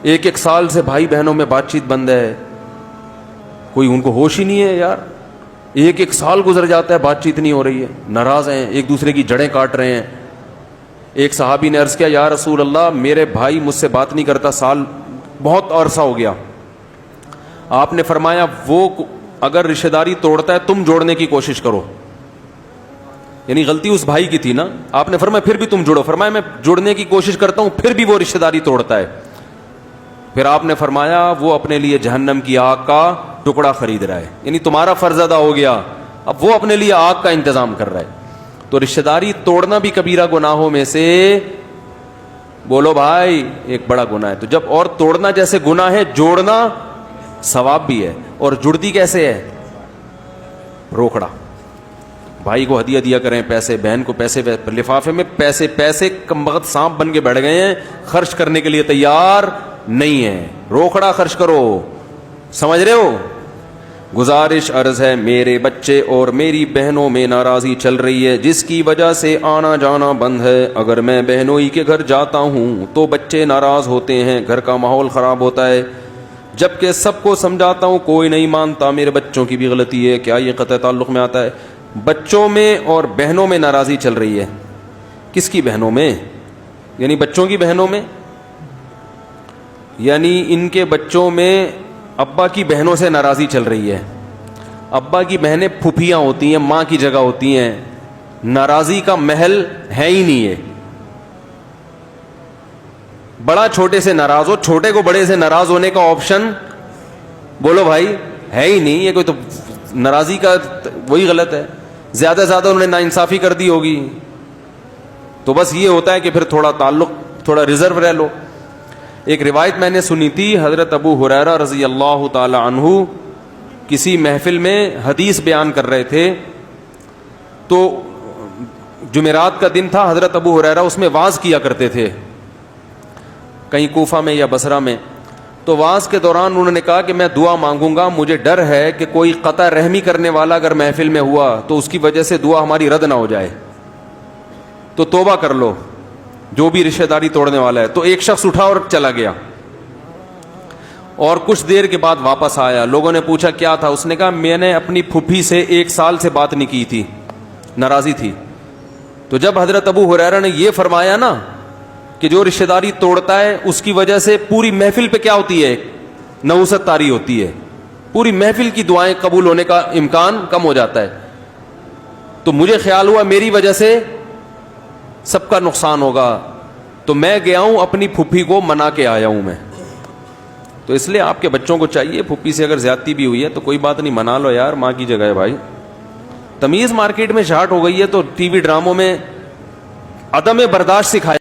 ایک ایک سال سے بھائی بہنوں میں بات چیت بند ہے, کوئی ان کو ہوش ہی نہیں ہے یار. ایک ایک سال گزر جاتا ہے, بات چیت نہیں ہو رہی ہے, ناراض ہیں, ایک دوسرے کی جڑیں کاٹ رہے ہیں. ایک صحابی نے عرض کیا, یا رسول اللہ میرے بھائی مجھ سے بات نہیں کرتا, سال بہت عرصہ ہو گیا. آپ نے فرمایا وہ اگر رشتہ داری توڑتا ہے تم جوڑنے کی کوشش کرو. یعنی غلطی اس بھائی کی تھی نا. آپ نے فرمایا پھر بھی تم جوڑو. فرمایا میں جوڑنے کی کوشش کرتا ہوں پھر بھی وہ رشتہ داری توڑتا ہے. پھر آپ نے فرمایا وہ اپنے لیے جہنم کی آگ کا ٹکڑا خرید رہا ہے. یعنی تمہارا فرض ادا ہو گیا, اب وہ اپنے لیے آگ کا انتظام کر رہا ہے. تو رشتہ داری توڑنا بھی کبیرہ گناہوں میں سے, بولو بھائی, ایک بڑا گناہ ہے. تو جب اور توڑنا جیسے گناہ ہے, جوڑنا ثواب بھی ہے. اور جڑتی کیسے ہے؟ روکڑا. بھائی کو ہدیہ دیا کریں پیسے, بہن کو پیسے, لفافے میں پیسے, پیسے کم وقت سانپ بن کے بیٹھ گئے ہیں, خرچ کرنے کے لیے تیار نہیں ہے. روکڑا خرچ کرو. سمجھ رہے ہو؟ گزارش عرض ہے, میرے بچے اور میری بہنوں میں ناراضی چل رہی ہے جس کی وجہ سے آنا جانا بند ہے. اگر میں بہنوئی کے گھر جاتا ہوں تو بچے ناراض ہوتے ہیں, گھر کا ماحول خراب ہوتا ہے. جبکہ سب کو سمجھاتا ہوں کوئی نہیں مانتا. میرے بچوں کی بھی غلطی ہے. کیا یہ قطع تعلق میں آتا ہے؟ بچوں میں اور بہنوں میں ناراضی چل رہی ہے. کس کی بہنوں میں؟ یعنی بچوں کی بہنوں میں, یعنی ان کے بچوں میں ابا کی بہنوں سے ناراضی چل رہی ہے. ابا کی بہنیں پھوپھیاں ہوتی ہیں, ماں کی جگہ ہوتی ہیں. ناراضی کا محل ہے ہی نہیں ہے. بڑا چھوٹے سے ناراض ہو, چھوٹے کو بڑے سے ناراض ہونے کا آپشن بولو بھائی ہے ہی نہیں. یہ کوئی تو ناراضی کا وہی غلط ہے. زیادہ زیادہ انہوں نے ناانصافی کر دی ہوگی, تو بس یہ ہوتا ہے کہ پھر تھوڑا تعلق, تھوڑا ریزرو رہ لو. ایک روایت میں نے سنی تھی, حضرت ابو ہریرہ رضی اللہ تعالی عنہ کسی محفل میں حدیث بیان کر رہے تھے. تو جمعرات کا دن تھا. حضرت ابو ہریرہ اس میں وعظ کیا کرتے تھے, کہیں کوفہ میں یا بصرہ میں. تو وعظ کے دوران انہوں نے کہا کہ میں دعا مانگوں گا, مجھے ڈر ہے کہ کوئی قطع رحمی کرنے والا اگر محفل میں ہوا تو اس کی وجہ سے دعا ہماری رد نہ ہو جائے, تو توبہ کر لو جو بھی رشتہ داری توڑنے والا ہے. تو ایک شخص اٹھا اور چلا گیا, اور کچھ دیر کے بعد واپس آیا. لوگوں نے پوچھا کیا تھا؟ اس نے کہا میں نے اپنی پھوپھی سے 1 سال سے بات نہیں کی تھی, ناراضی تھی. تو جب حضرت ابو ہریرہ نے یہ فرمایا نا کہ جو رشتہ داری توڑتا ہے اس کی وجہ سے پوری محفل پہ کیا ہوتی ہے؟ نحوست طاری ہوتی ہے. پوری محفل کی دعائیں قبول ہونے کا امکان کم ہو جاتا ہے. تو مجھے خیال ہوا میری وجہ سے سب کا نقصان ہوگا, تو میں گیا ہوں اپنی پھوپھی کو منا کے آیا ہوں میں. تو اس لیے آپ کے بچوں کو چاہیے, پھوپھی سے اگر زیادتی بھی ہوئی ہے تو کوئی بات نہیں, منا لو یار, ماں کی جگہ ہے بھائی. تمیز مارکیٹ میں شارٹ ہو گئی ہے, تو ٹی وی ڈراموں میں عدم برداشت سکھایا